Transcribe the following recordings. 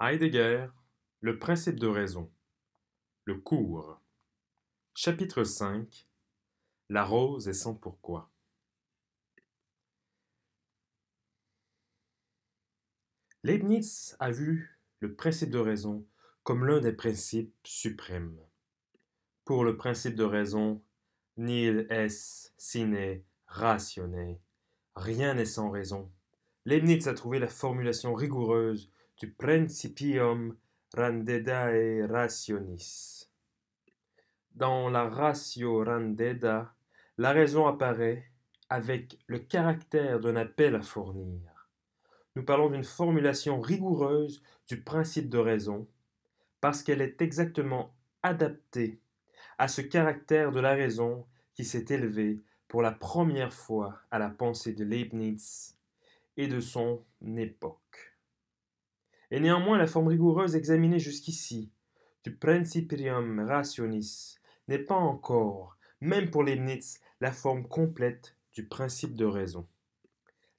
Heidegger, le principe de raison. Le cours. Chapitre 5. La rose et son pourquoi. Leibniz a vu le principe de raison comme l'un des principes suprêmes. Pour le principe de raison, nil est sine ratione, rien n'est sans raison. Leibniz a trouvé la formulation rigoureuse du Principium Randedae Rationis. Dans la Ratio Randeda, la raison apparaît avec le caractère d'un appel à fournir. Nous parlons d'une formulation rigoureuse du principe de raison, parce qu'elle est exactement adaptée à ce caractère de la raison qui s'est élevé pour la première fois à la pensée de Leibniz et de son époque. Et néanmoins, la forme rigoureuse examinée jusqu'ici du Principium Rationis n'est pas encore, même pour Leibniz, la forme complète du principe de raison.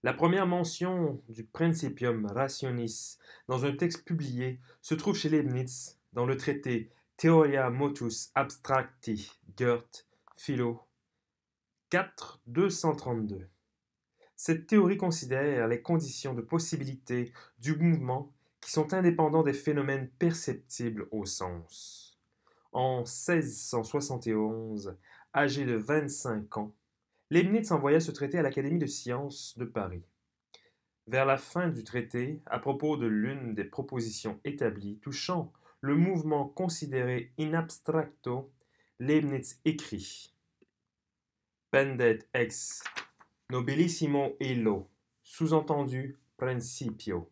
La première mention du Principium Rationis dans un texte publié se trouve chez Leibniz dans le traité Theoria Motus Abstracti Goethe Philo 4 232. Cette théorie considère les conditions de possibilité du mouvement qui sont indépendants des phénomènes perceptibles au sens. En 1671, âgé de 25 ans, Leibniz envoya ce traité à l'Académie de sciences de Paris. Vers la fin du traité, à propos de l'une des propositions établies touchant le mouvement considéré in abstracto, Leibniz écrit Pendet ex nobilissimo illo, sous-entendu principio,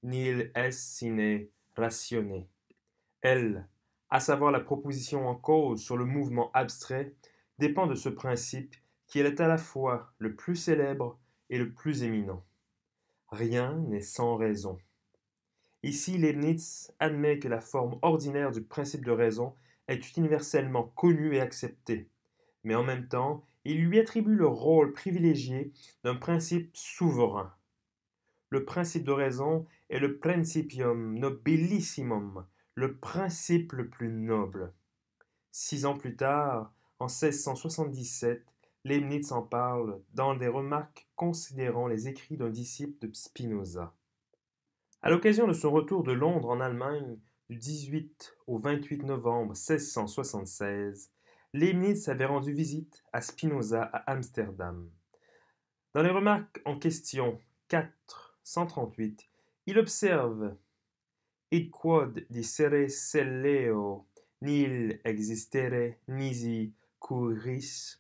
nil est sine ratione. Elle, à savoir la proposition en cause sur le mouvement abstrait, dépend de ce principe qui est à la fois le plus célèbre et le plus éminent. Rien n'est sans raison. Ici, Leibniz admet que la forme ordinaire du principe de raison est universellement connue et acceptée, mais en même temps, il lui attribue le rôle privilégié d'un principe souverain. Le principe de raison est le principium nobilissimum, le principe le plus noble. 6 ans plus tard, en 1677, Leibniz en parle dans des remarques considérant les écrits d'un disciple de Spinoza. À l'occasion de son retour de Londres en Allemagne du 18 au 28 novembre 1676, Leibniz avait rendu visite à Spinoza à Amsterdam. Dans les remarques en question 438, il observe Id quod dicere celleo nil existere nisi curis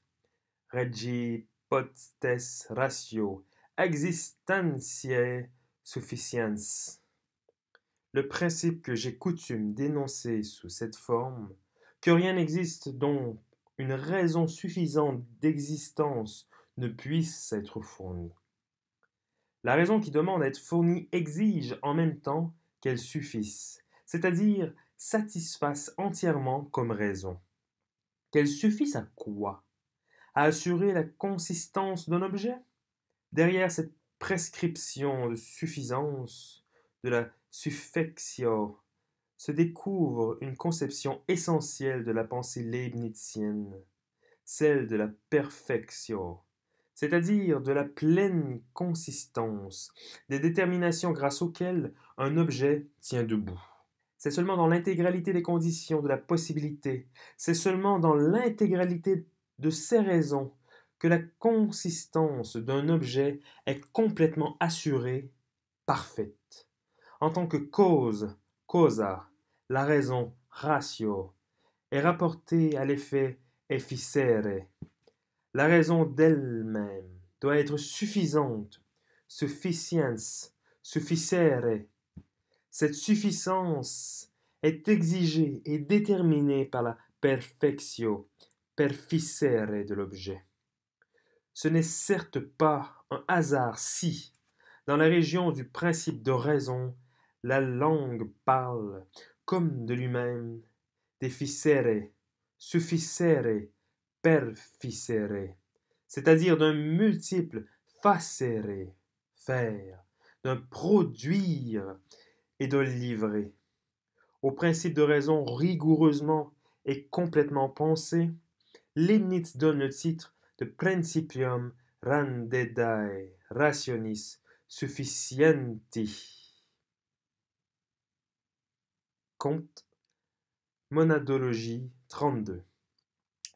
regi potestas ratio existentiae sufficiens. Le principe que j'ai coutume d'énoncer sous cette forme, que rien n'existe dont une raison suffisante d'existence ne puisse être fournie. La raison qui demande à être fournie exige en même temps qu'elle suffise, c'est-à-dire satisfasse entièrement comme raison. Qu'elle suffise à quoi? À assurer la consistance d'un objet? Derrière cette prescription de suffisance, de la suffectio, se découvre une conception essentielle de la pensée leibnizienne, celle de la perfectio, c'est-à-dire de la pleine consistance, des déterminations grâce auxquelles un objet tient debout. C'est seulement dans l'intégralité des conditions de la possibilité, c'est seulement dans l'intégralité de ces raisons que la consistance d'un objet est complètement assurée, parfaite. En tant que cause, causa, la raison, ratio, est rapportée à l'effet efficere. La raison d'elle-même doit être suffisante, sufficiens, sufficere. Cette suffisance est exigée et déterminée par la perfectio, perficere de l'objet. Ce n'est certes pas un hasard si, dans la région du principe de raison, la langue parle, comme de lui-même, deficere, sufficere, perficere, c'est-à-dire d'un multiple facere, faire, d'un produire, et de le livrer. Au principe de raison rigoureusement et complètement pensé, Leibniz donne le titre de Principium Randedae Rationis Sufficienti. Comte, Monadologie 32.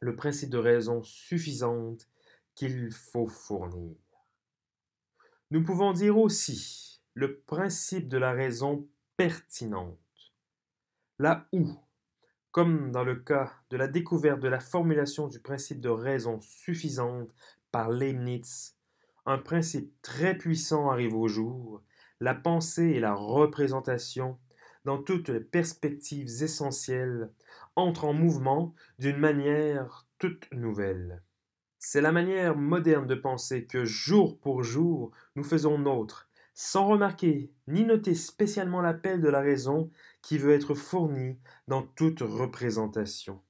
Le principe de raison suffisante qu'il faut fournir. Nous pouvons dire aussi le principe de la raison pertinente. Là où, comme dans le cas de la découverte de la formulation du principe de raison suffisante par Leibniz, un principe très puissant arrive au jour, la pensée et la représentation, dans toutes les perspectives essentielles, entrent en mouvement d'une manière toute nouvelle. C'est la manière moderne de penser que jour pour jour nous faisons nôtre, sans remarquer ni noter spécialement l'appel de la raison qui veut être fourni dans toute représentation.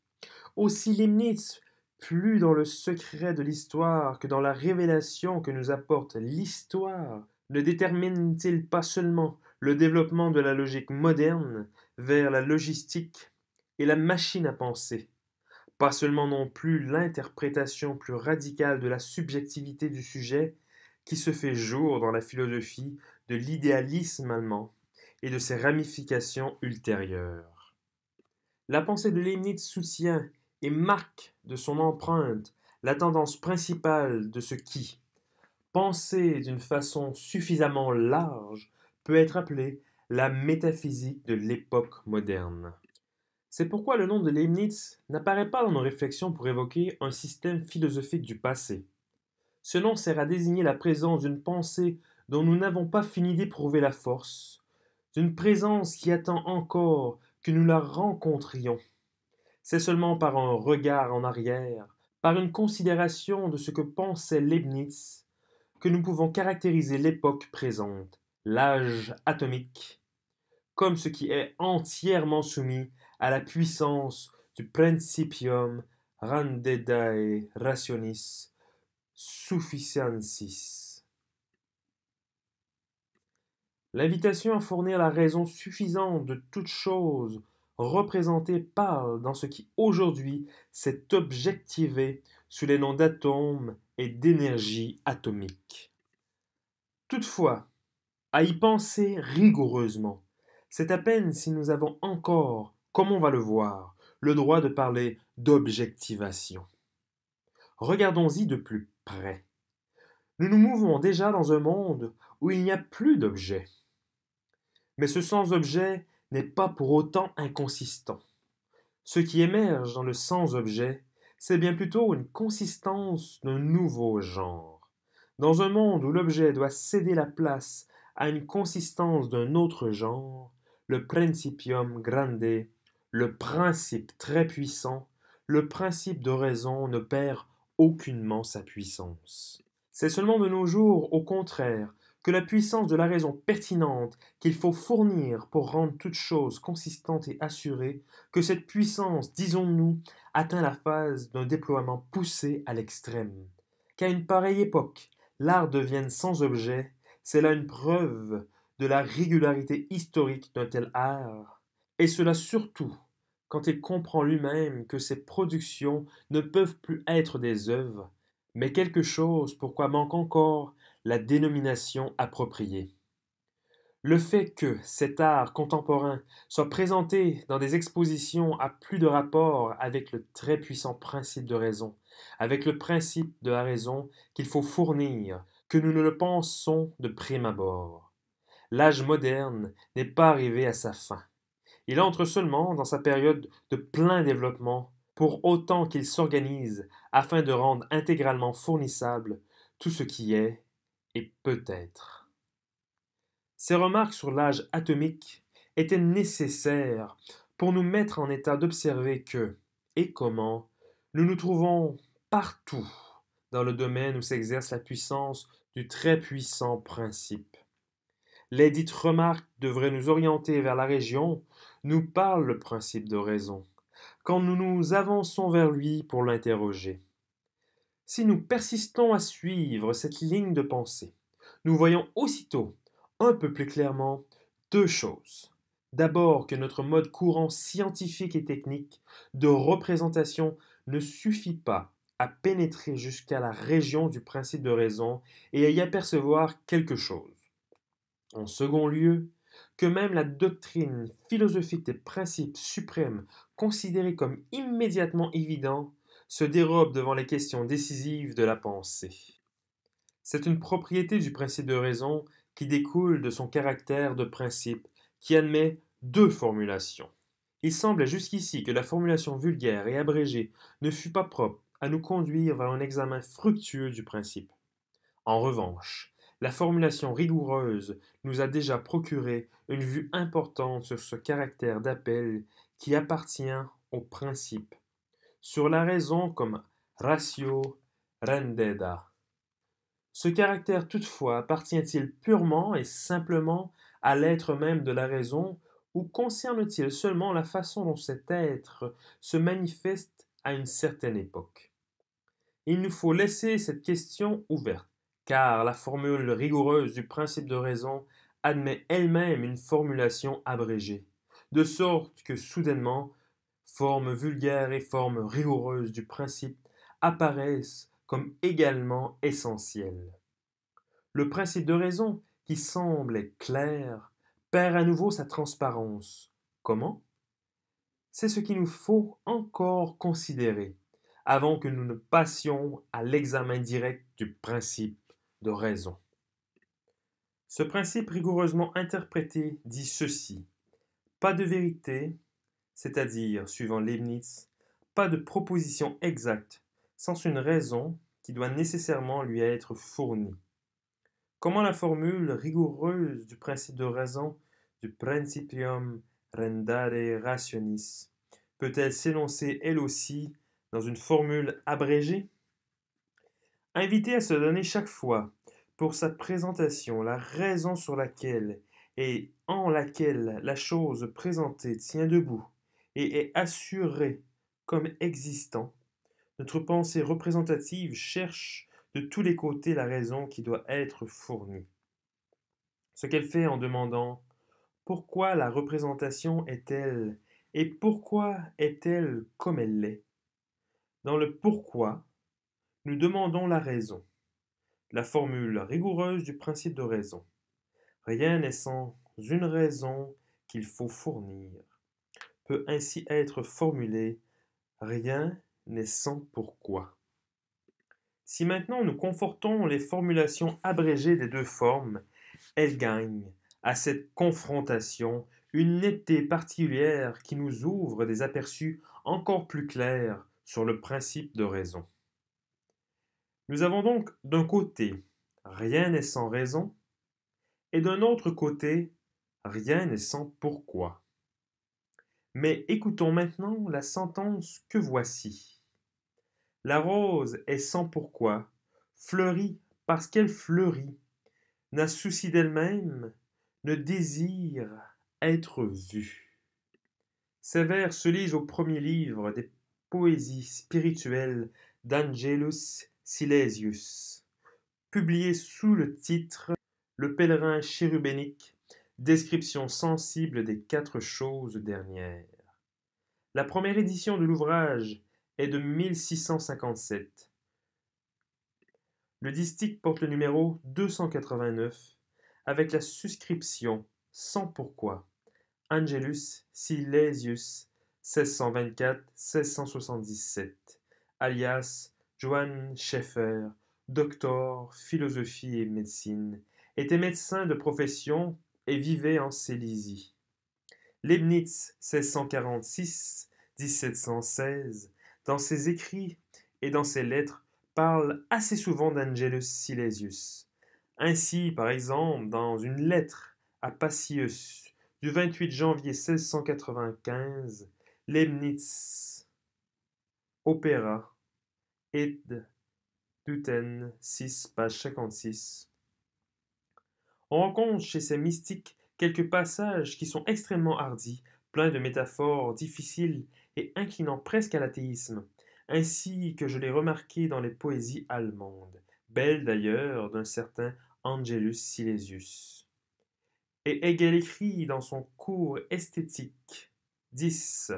Aussi Leibniz, plus dans le secret de l'histoire que dans la révélation que nous apporte l'histoire, ne détermine-t-il pas seulement le développement de la logique moderne vers la logistique et la machine à penser, pas seulement non plus l'interprétation plus radicale de la subjectivité du sujet qui se fait jour dans la philosophie de l'idéalisme allemand et de ses ramifications ultérieures. La pensée de Leibniz soutient et marque de son empreinte la tendance principale de ce qui, pensé d'une façon suffisamment large, peut être appelé la métaphysique de l'époque moderne. C'est pourquoi le nom de Leibniz n'apparaît pas dans nos réflexions pour évoquer un système philosophique du passé. Ce nom sert à désigner la présence d'une pensée dont nous n'avons pas fini d'éprouver la force, d'une présence qui attend encore que nous la rencontrions. C'est seulement par un regard en arrière, par une considération de ce que pensait Leibniz, que nous pouvons caractériser l'époque présente, l'âge atomique, comme ce qui est entièrement soumis à la puissance du Principium Randedae Rationis Sufficiensis. L'invitation à fournir la raison suffisante de toute chose représentée parle dans ce qui aujourd'hui s'est objectivé sous les noms d'atomes et d'énergie atomique. Toutefois, à y penser rigoureusement, c'est à peine si nous avons encore, comme on va le voir, le droit de parler d'objectivation. Regardons-y de plus près. Nous nous mouvons déjà dans un monde où il n'y a plus d'objets. Mais ce sans-objet n'est pas pour autant inconsistant. Ce qui émerge dans le sans-objet, c'est bien plutôt une consistance d'un nouveau genre. Dans un monde où l'objet doit céder la place à une consistance d'un autre genre, le principium grande, le principe très puissant, le principe de raison ne perd aucunement sa puissance. C'est seulement de nos jours, au contraire, que la puissance de la raison pertinente qu'il faut fournir pour rendre toute chose consistante et assurée, que cette puissance, disons-nous, atteint la phase d'un déploiement poussé à l'extrême. Qu'à une pareille époque, l'art devienne sans objet, c'est là une preuve de la régularité historique d'un tel art, et cela surtout quand il comprend lui-même que ses productions ne peuvent plus être des œuvres, mais quelque chose pour quoi manque encore la dénomination appropriée. Le fait que cet art contemporain soit présenté dans des expositions a plus de rapport avec le très puissant principe de raison, avec le principe de la raison qu'il faut fournir, que nous ne le pensons de prime abord. L'âge moderne n'est pas arrivé à sa fin. Il entre seulement dans sa période de plein développement, pour autant qu'il s'organise afin de rendre intégralement fournissable tout ce qui est et peut être. Ces remarques sur l'âge atomique étaient nécessaires pour nous mettre en état d'observer que, et comment, nous nous trouvons partout dans le domaine où s'exerce la puissance du très puissant principe. Les dites remarques devraient nous orienter vers la région où nous parle le principe de raison, quand nous nous avançons vers lui pour l'interroger. Si nous persistons à suivre cette ligne de pensée, nous voyons aussitôt, un peu plus clairement, Deux choses. D'abord que notre mode courant scientifique et technique de représentation ne suffit pas à pénétrer jusqu'à la région du principe de raison et à y apercevoir quelque chose. En second lieu, que même la doctrine philosophique des principes suprêmes considérés comme immédiatement évidents se dérobe devant les questions décisives de la pensée. C'est une propriété du principe de raison qui découle de son caractère de principe qui admet deux formulations. Il semblait jusqu'ici que la formulation vulgaire et abrégée ne fût pas propre à nous conduire vers un examen fructueux du principe. En revanche, la formulation rigoureuse nous a déjà procuré une vue importante sur ce caractère d'appel qui appartient au principe, sur la raison comme ratio rendenda. Ce caractère toutefois appartient-il purement et simplement à l'être même de la raison ou concerne-t-il seulement la façon dont cet être se manifeste à une certaine époque? Il nous faut laisser cette question ouverte, car la formule rigoureuse du principe de raison admet elle-même une formulation abrégée, de sorte que soudainement, forme vulgaire et forme rigoureuse du principe apparaissent comme également essentielles. Le principe de raison, qui semblait clair, perd à nouveau sa transparence. Comment? C'est ce qu'il nous faut encore considérer avant que nous ne passions à l'examen direct du principe de raison. Ce principe rigoureusement interprété dit ceci: pas de vérité, c'est-à-dire, suivant Leibniz, pas de proposition exacte, sans une raison qui doit nécessairement lui être fournie. Comment la formule rigoureuse du principe de raison, du principium rendare rationis, peut-elle s'énoncer elle aussi dans une formule abrégée? Invité à se donner chaque fois, pour sa présentation, la raison sur laquelle et en laquelle la chose présentée tient debout et est assurée comme existant, notre pensée représentative cherche de tous les côtés la raison qui doit être fournie. Ce qu'elle fait en demandant pourquoi la représentation est-elle et pourquoi est-elle comme elle l'est. Dans le pourquoi, nous demandons la raison, la formule rigoureuse du principe de raison. Rien n'est sans une raison qu'il faut fournir. Peut ainsi être formulé: rien n'est sans pourquoi. Si maintenant nous confortons les formulations abrégées des deux formes, elles gagnent à cette confrontation une netteté particulière qui nous ouvre des aperçus encore plus clairs sur le principe de raison. Nous avons donc d'un côté rien n'est sans raison et d'un autre côté rien n'est sans pourquoi. Mais écoutons maintenant la sentence que voici. La rose est sans pourquoi, fleurit parce qu'elle fleurit, n'a souci d'elle-même, ne désire être vue. Ces vers se lisent au premier livre des poésies spirituelles d'Angelus Silesius, publié sous le titre Le pèlerin chérubénique, description sensible des quatre choses dernières. La première édition de l'ouvrage est de 1657. Le distique porte le numéro 289 avec la suscription sans pourquoi. Angelus Silesius 1624-1677, alias Johann Schäfer, docteur philosophie et médecine, était médecin de profession et vivait en Silésie. Leibniz 1646-1716, dans ses écrits et dans ses lettres, parle assez souvent d'Angelus Silesius. Ainsi, par exemple, dans une lettre à Pacius du 28 janvier 1695, Leibniz Opéra Ed Duten 6, page 56. On rencontre chez ces mystiques quelques passages qui sont extrêmement hardis, pleins de métaphores difficiles et inclinant presque à l'athéisme, ainsi que je l'ai remarqué dans les poésies allemandes, belles d'ailleurs d'un certain Angelus Silesius. Et Hegel écrit dans son cours esthétique 10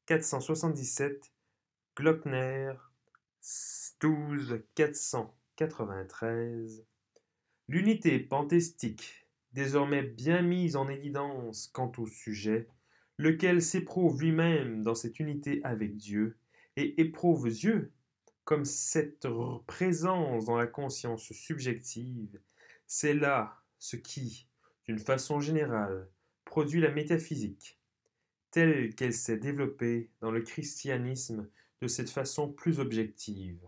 477, Glockner 12 493, l'unité panthéistique, désormais bien mise en évidence quant au sujet, lequel s'éprouve lui-même dans cette unité avec Dieu, et éprouve Dieu comme cette présence dans la conscience subjective, c'est là ce qui, d'une façon générale, produit la métaphysique, telle qu'elle s'est développée dans le christianisme de cette façon plus objective.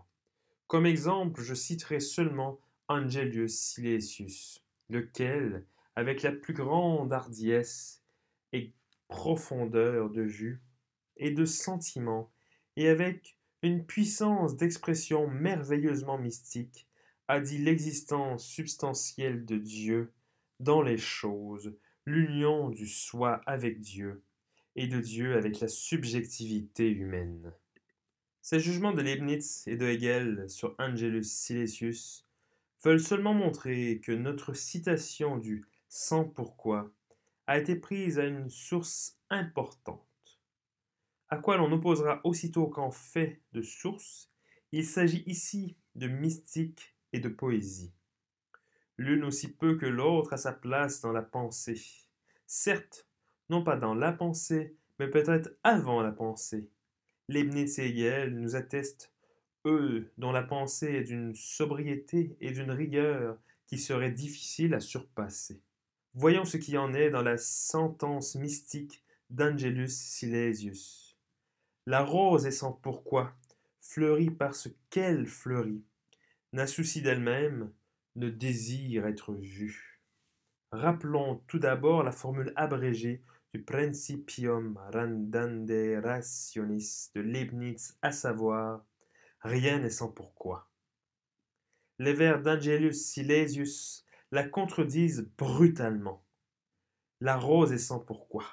Comme exemple, je citerai seulement Angelius Silesius, lequel, avec la plus grande hardiesse et profondeur de vue et de sentiment, et avec une puissance d'expression merveilleusement mystique, a dit l'existence substantielle de Dieu dans les choses, l'union du soi avec Dieu, et de Dieu avec la subjectivité humaine. Ces jugements de Leibniz et de Hegel sur Angelus Silesius veulent seulement montrer que notre citation du sans pourquoi a été prise à une source importante, à quoi l'on opposera aussitôt qu'en fait de source, il s'agit ici de mystique et de poésie. L'une aussi peu que l'autre a sa place dans la pensée. Certes, non pas dans la pensée, mais peut-être avant la pensée. Leibniz et Hegel nous attestent, eux, dont la pensée est d'une sobriété et d'une rigueur qui serait difficile à surpasser. Voyons ce qui en est dans la sentence mystique d'Angelus Silesius. La rose est sans pourquoi, fleurit parce qu'elle fleurit, n'a souci d'elle-même, ne désire être vue. Rappelons tout d'abord la formule abrégée du Principium Randanderationis de Leibniz, à savoir « Rien n'est sans pourquoi ». Les vers d'Angelus Silesius la contredisent brutalement. La rose est sans pourquoi.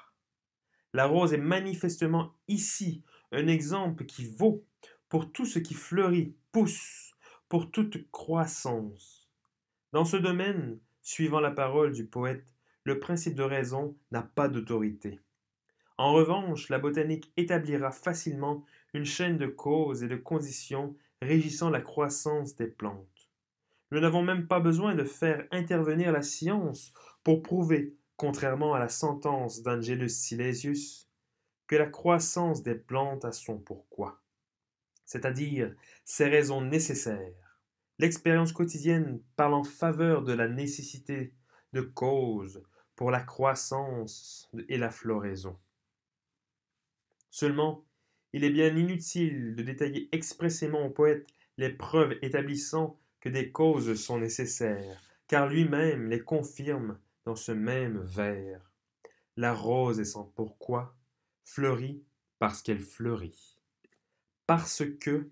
La rose est manifestement ici un exemple qui vaut pour tout ce qui fleurit, pousse, pour toute croissance. Dans ce domaine, suivant la parole du poète, le principe de raison n'a pas d'autorité. En revanche, la botanique établira facilement une chaîne de causes et de conditions régissant la croissance des plantes. Nous n'avons même pas besoin de faire intervenir la science pour prouver, contrairement à la sentence d'Angelus Silesius, que la croissance des plantes a son pourquoi, c'est-à-dire ses raisons nécessaires. L'expérience quotidienne parle en faveur de la nécessité de cause pour la croissance et la floraison. Seulement, il est bien inutile de détailler expressément au poète les preuves établissant que des causes sont nécessaires, car lui-même les confirme dans ce même vers. La rose est sans pourquoi, fleurit parce qu'elle fleurit. Parce que,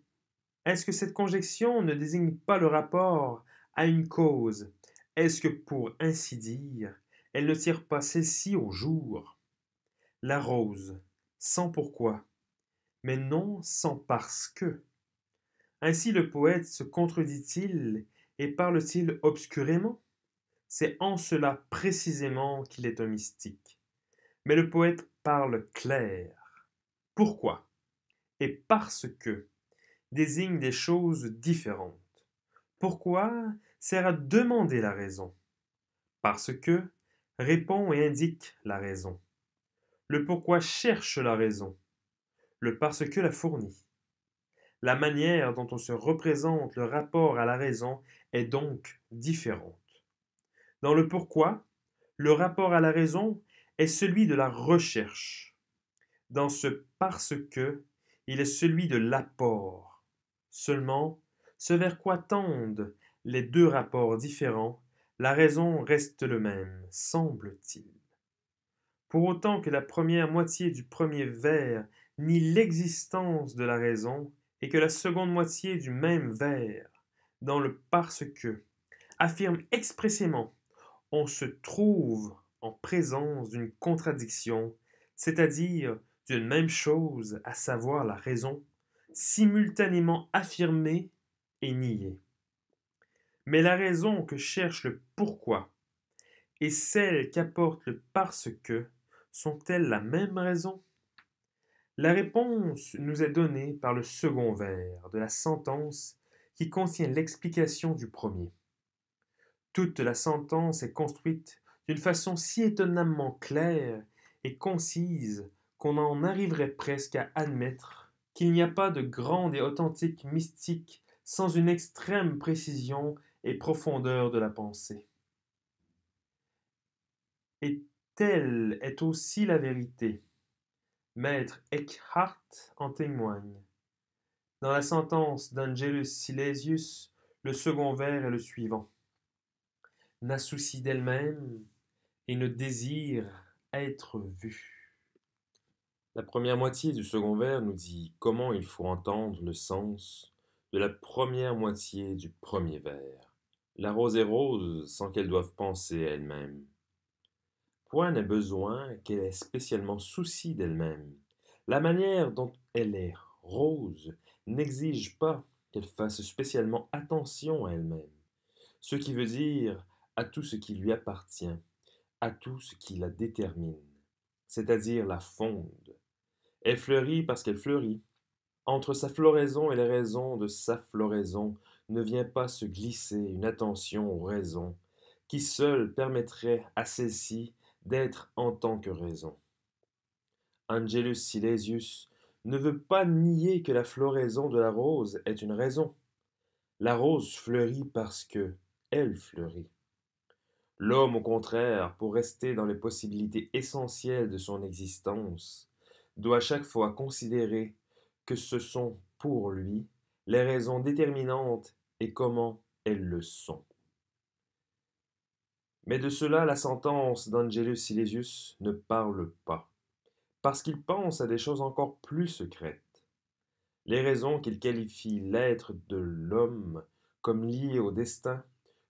est-ce que cette conjonction ne désigne pas le rapport à une cause? Est-ce que, pour ainsi dire, elle ne tire pas celle-ci au jour? La rose, sans pourquoi, mais non sans parce que. Ainsi le poète se contredit-il et parle-t-il obscurément? C'est en cela précisément qu'il est un mystique. Mais le poète parle clair. Pourquoi? Et parce que désigne des choses différentes. Pourquoi sert à demander la raison. Parce que répond et indique la raison. Le pourquoi cherche la raison. Le parce que la fournit. La manière dont on se représente le rapport à la raison est donc différente. Dans le pourquoi, le rapport à la raison est celui de la recherche. Dans ce parce que, il est celui de l'apport. Seulement, ce vers quoi tendent les deux rapports différents, la raison reste le même, semble-t-il. Pour autant que la première moitié du premier vers nie l'existence de la raison, et que la seconde moitié du même vers, dans le parce que, affirme expressément on se trouve en présence d'une contradiction, c'est-à-dire d'une même chose, à savoir la raison, simultanément affirmée et niée. Mais la raison que cherche le pourquoi et celles qu'apporte le parce que sont-elles la même raison? La réponse nous est donnée par le second vers de la sentence qui contient l'explication du premier. Toute la sentence est construite d'une façon si étonnamment claire et concise qu'on en arriverait presque à admettre qu'il n'y a pas de grande et authentique mystique sans une extrême précision et profondeur de la pensée. Et telle est aussi la vérité. Maître Eckhart en témoigne. Dans la sentence d'Angelus Silesius, le second vers est le suivant. N'a souci d'elle-même et ne désire être vue. La première moitié du second vers nous dit comment il faut entendre le sens de la première moitié du premier vers. La rose est rose sans qu'elle doive penser à elle-même. Point n'est besoin qu'elle ait spécialement souci d'elle-même. La manière dont elle est rose n'exige pas qu'elle fasse spécialement attention à elle-même, ce qui veut dire à tout ce qui lui appartient, à tout ce qui la détermine, c'est-à-dire la fonde. Elle fleurit parce qu'elle fleurit. Entre sa floraison et les raisons de sa floraison ne vient pas se glisser une attention aux raisons, qui seule permettrait à celle-ci d'être en tant que raison. Angelus Silesius ne veut pas nier que la floraison de la rose est une raison. La rose fleurit parce que elle fleurit. L'homme, au contraire, pour rester dans les possibilités essentielles de son existence, doit chaque fois considérer que ce sont pour lui les raisons déterminantes et comment elles le sont. Mais de cela la sentence d'Angelus Silesius ne parle pas, parce qu'il pense à des choses encore plus secrètes. Les raisons qu'il qualifie l'être de l'homme comme liées au destin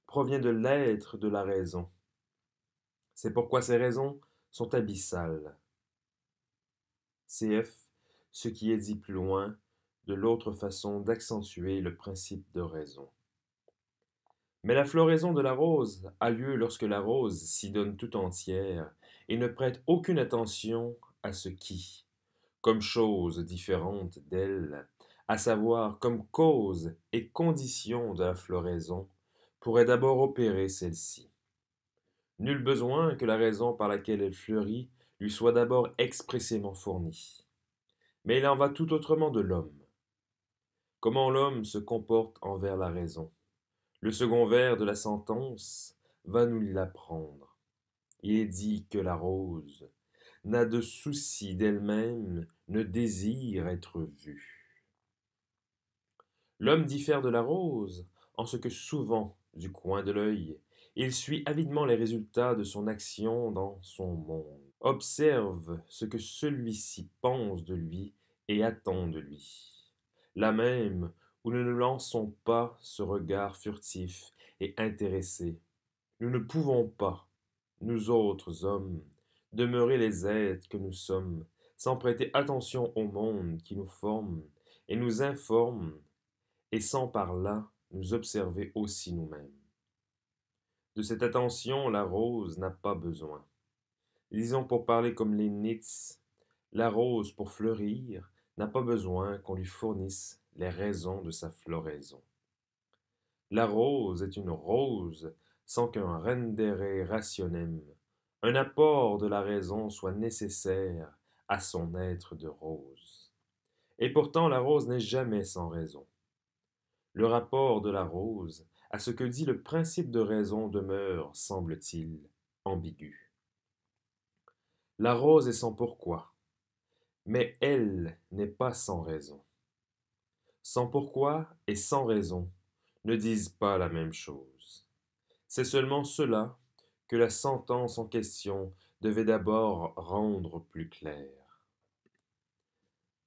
proviennent de l'être de la raison. C'est pourquoi ces raisons sont abyssales. Cf. ce qui est dit plus loin de l'autre façon d'accentuer le principe de raison. Mais la floraison de la rose a lieu lorsque la rose s'y donne tout entière et ne prête aucune attention à ce qui, comme chose différente d'elle, à savoir comme cause et condition de la floraison, pourrait d'abord opérer celle-ci. Nul besoin que la raison par laquelle elle fleurit lui soit d'abord expressément fournie. Mais il en va tout autrement de l'homme. Comment l'homme se comporte envers la raison. Le second vers de la sentence va nous l'apprendre. Il est dit que la rose n'a de souci d'elle-même, ne désire être vue. L'homme diffère de la rose en ce que souvent, du coin de l'œil, il suit avidement les résultats de son action dans son monde, observe ce que celui-ci pense de lui et attend de lui. Là même où nous ne lançons pas ce regard furtif et intéressé, nous ne pouvons pas, nous autres hommes, demeurer les êtres que nous sommes, sans prêter attention au monde qui nous forme et nous informe, et sans par là nous observer aussi nous-mêmes. De cette attention, la rose n'a pas besoin. Disons pour parler comme les Nits, la rose pour fleurir n'a pas besoin qu'on lui fournisse les raisons de sa floraison. La rose est une rose sans qu'un rendere rationem, un apport de la raison soit nécessaire à son être de rose. Et pourtant la rose n'est jamais sans raison. Le rapport de la rose à ce que dit le principe de raison demeure, semble-t-il, ambigu. La rose est sans pourquoi, mais elle n'est pas sans raison. Sans pourquoi et sans raison ne disent pas la même chose. C'est seulement cela que la sentence en question devait d'abord rendre plus clair.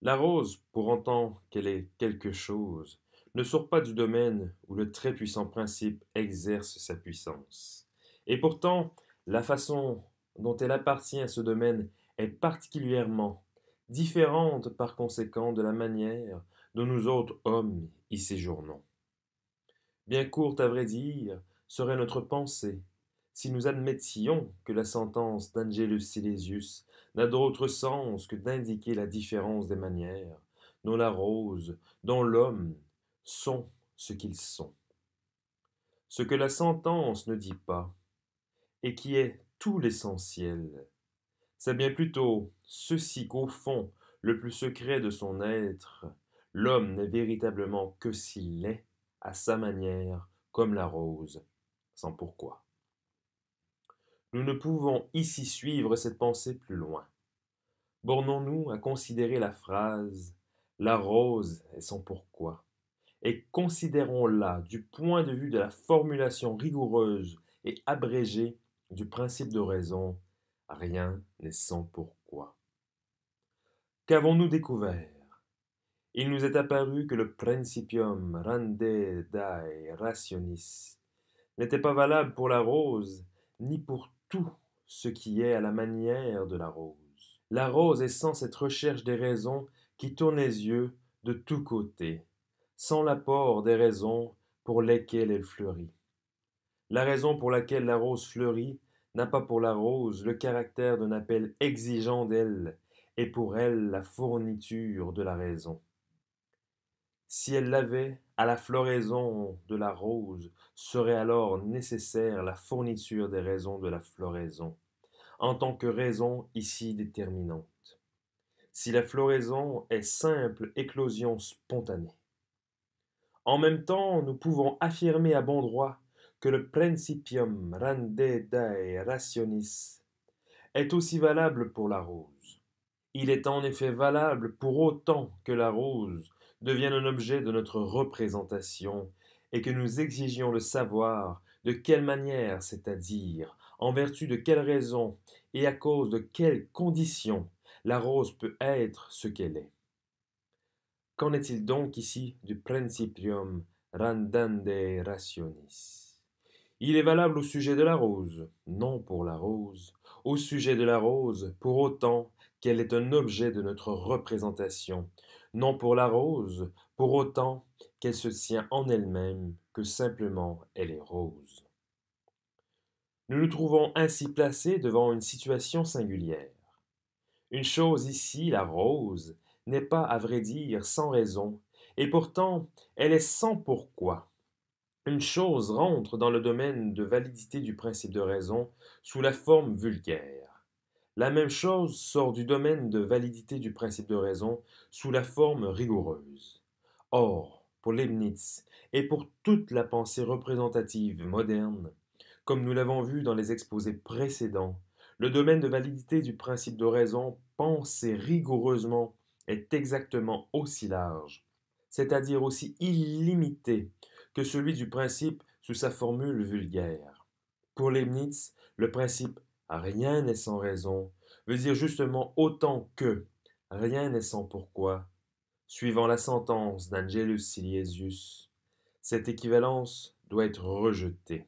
La rose, pour autant qu'elle est quelque chose, ne sort pas du domaine où le très puissant principe exerce sa puissance. Et pourtant, la façon dont elle appartient à ce domaine est particulièrement différente par conséquent de la manière dont nous autres hommes y séjournons. Bien courte à vrai dire serait notre pensée Si nous admettions que la sentence d'Angelus Silesius n'a d'autre sens que d'indiquer la différence des manières dont la rose, dont l'homme sont ce qu'ils sont. Ce que la sentence ne dit pas, et qui est tout l'essentiel, c'est bien plutôt ceci qu'au fond, le plus secret de son être, l'homme n'est véritablement que s'il est, à sa manière, comme la rose, sans pourquoi. Nous ne pouvons ici suivre cette pensée plus loin. Bornons-nous à considérer la phrase « la rose est son pourquoi » et considérons-la du point de vue de la formulation rigoureuse et abrégée du principe de raison « rien n'est sans pourquoi ». Qu'avons-nous découvert? Il nous est apparu que le principium rande dae rationis n'était pas valable pour la rose, ni pour tout ce qui est à la manière de la rose. La rose est sans cette recherche des raisons qui tourne les yeux de tous côtés, sans l'apport des raisons pour lesquelles elle fleurit. La raison pour laquelle la rose fleurit n'a pas pour la rose le caractère d'un appel exigeant d'elle, et pour elle la fourniture de la raison. Si elle l'avait, à la floraison de la rose serait alors nécessaire la fourniture des raisons de la floraison, en tant que raison ici déterminante. Si la floraison est simple éclosion spontanée. En même temps, nous pouvons affirmer à bon droit que le principium rande dae rationis est aussi valable pour la rose. Il est en effet valable pour autant que la rose devienne un objet de notre représentation et que nous exigions de savoir de quelle manière, c'est-à-dire en vertu de quelle raison et à cause de quelles conditions la rose peut être ce qu'elle est. Qu'en est-il donc ici du principium randande rationis? Il est valable au sujet de la rose, non pour la rose, au sujet de la rose, pour autant qu'elle est un objet de notre représentation, non pour la rose, pour autant qu'elle se tient en elle-même, que simplement elle est rose. Nous nous trouvons ainsi placés devant une situation singulière. Une chose ici, la rose, n'est pas, à vrai dire, sans raison, et pourtant elle est sans pourquoi. Une chose rentre dans le domaine de validité du principe de raison sous la forme vulgaire. La même chose sort du domaine de validité du principe de raison sous la forme rigoureuse. Or, pour Leibniz et pour toute la pensée représentative moderne, comme nous l'avons vu dans les exposés précédents, le domaine de validité du principe de raison pensé rigoureusement est exactement aussi large, c'est-à-dire aussi illimité que celui du principe sous sa formule vulgaire. Pour Leibniz, le principe rien n'est sans raison veut dire justement autant que rien n'est sans pourquoi, suivant la sentence d'Angelus Silesius. Cette équivalence doit être rejetée.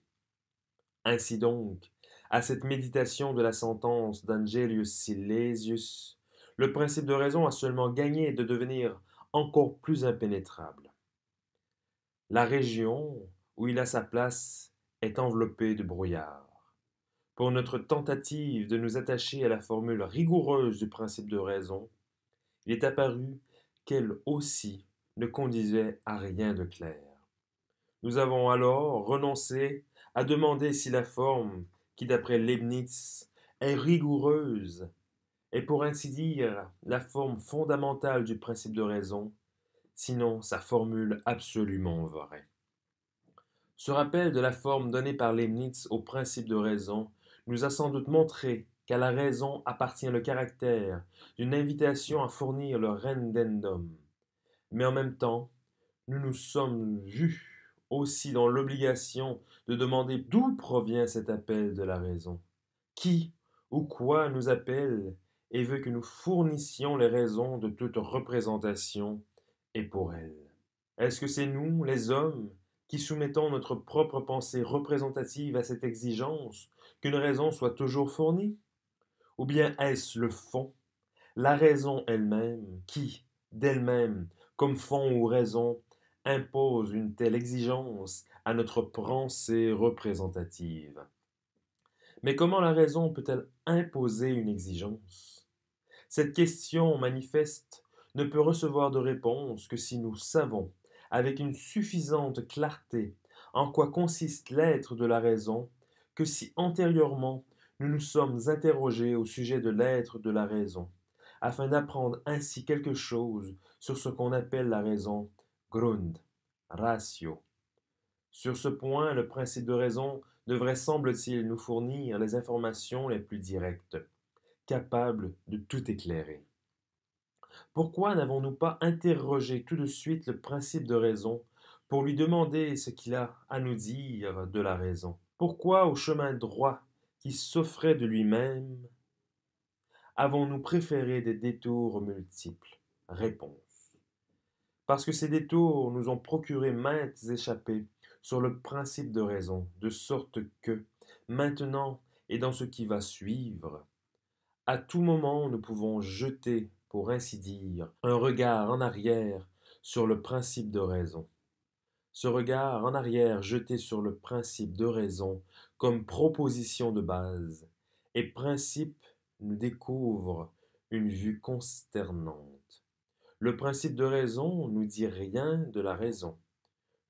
Ainsi donc, à cette méditation de la sentence d'Angelus Silesius, le principe de raison a seulement gagné de devenir encore plus impénétrable. La région où il a sa place est enveloppée de brouillard. Pour notre tentative de nous attacher à la formule rigoureuse du principe de raison, il est apparu qu'elle aussi ne conduisait à rien de clair. Nous avons alors renoncé à demander si la forme, qui d'après Leibniz est rigoureuse, est pour ainsi dire la forme fondamentale du principe de raison, sinon sa formule absolument vraie. Ce rappel de la forme donnée par Leibniz au principe de raison nous a sans doute montré qu'à la raison appartient le caractère d'une invitation à fournir le rendendum. Mais en même temps, nous nous sommes vus aussi dans l'obligation de demander d'où provient cet appel de la raison. Qui ou quoi nous appelle et veut que nous fournissions les raisons de toute représentation et pour elle? Est-ce que c'est nous, les hommes, qui soumettons notre propre pensée représentative à cette exigence qu'une raison soit toujours fournie? Ou bien est-ce le fond, la raison elle-même, qui, d'elle-même, comme fond ou raison, impose une telle exigence à notre pensée représentative? Mais comment la raison peut-elle imposer une exigence? Cette question manifeste ne peut recevoir de réponse que si nous savons, avec une suffisante clarté, en quoi consiste l'être de la raison, que si antérieurement nous nous sommes interrogés au sujet de l'être de la raison, afin d'apprendre ainsi quelque chose sur ce qu'on appelle la raison Grund, ratio. Sur ce point, le principe de raison devrait, semble-t-il, nous fournir les informations les plus directes, capables de tout éclairer. Pourquoi n'avons-nous pas interrogé tout de suite le principe de raison pour lui demander ce qu'il a à nous dire de la raison? Pourquoi, au chemin droit qui s'offrait de lui-même, avons-nous préféré des détours multiples? Réponse. Parce que ces détours nous ont procuré maintes échappées sur le principe de raison, de sorte que, maintenant et dans ce qui va suivre, à tout moment nous pouvons jeter, pour ainsi dire, un regard en arrière sur le principe de raison. Ce regard en arrière jeté sur le principe de raison comme proposition de base et principe nous découvre une vue consternante. Le principe de raison nous dit rien de la raison.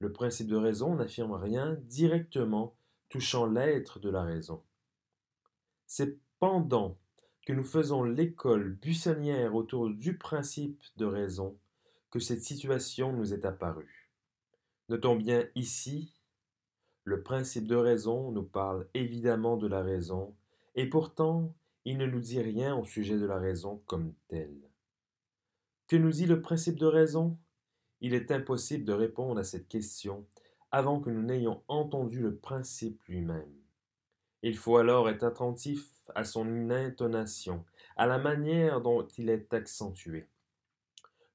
Le principe de raison n'affirme rien directement touchant l'être de la raison. C'est pendant que nous faisons l'école buissonnière autour du principe de raison que cette situation nous est apparue. Notons bien ici, le principe de raison nous parle évidemment de la raison, et pourtant il ne nous dit rien au sujet de la raison comme telle. Que nous dit le principe de raison? Il est impossible de répondre à cette question avant que nous n'ayons entendu le principe lui-même. Il faut alors être attentif à son intonation, à la manière dont il est accentué.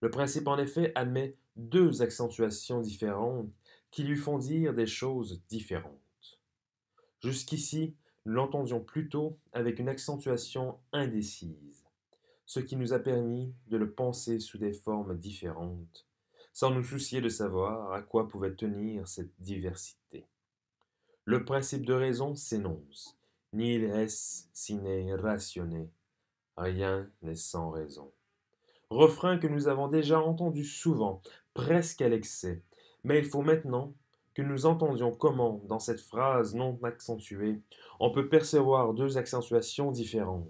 Le principe, en effet, admet deux accentuations différentes qui lui font dire des choses différentes. Jusqu'ici, nous l'entendions plutôt avec une accentuation indécise, ce qui nous a permis de le penser sous des formes différentes, sans nous soucier de savoir à quoi pouvait tenir cette diversité. Le principe de raison s'énonce. Nihil est sine ratione. Rien n'est sans raison. Refrain que nous avons déjà entendu souvent, presque à l'excès, mais il faut maintenant que nous entendions comment, dans cette phrase non accentuée, on peut percevoir deux accentuations différentes.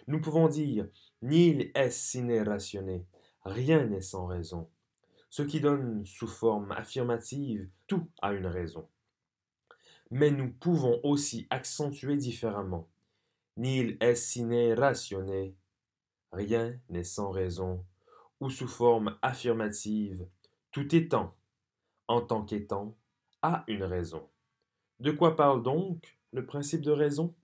Nous pouvons dire Nihil est sine ratione. Rien n'est sans raison. Ce qui donne sous forme affirmative tout a une raison. Mais nous pouvons aussi accentuer différemment. Nihil est sine ratione. Rien n'est sans raison. Ou sous forme affirmative, tout étant, en tant qu'étant, a une raison. De quoi parle donc le principe de raison?